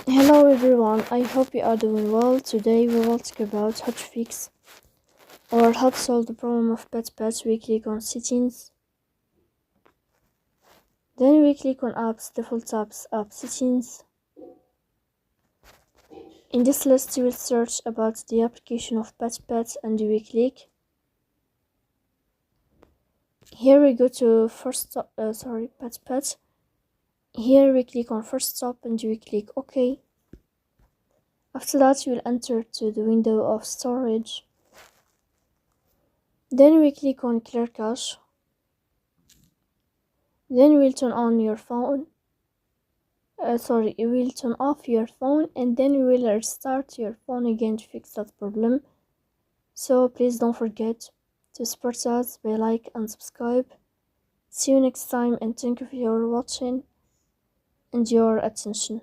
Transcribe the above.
Hello everyone, I hope you are doing well. Today we will talk about how to fix or how to solve the problem of PatPat. We click on settings, then we click on apps, default apps, app settings. In this list you will search about the application of PatPat and we click. Here we go to PatPat. Here we click on first stop and we click OK. After that, you will enter to the window of storage. Then we click on clear cache. Then you will turn on your phone. You will turn off your phone and then you will restart your phone again to fix that problem. So please don't forget to support us by like and subscribe. See you next time and thank you for your watching and your attention.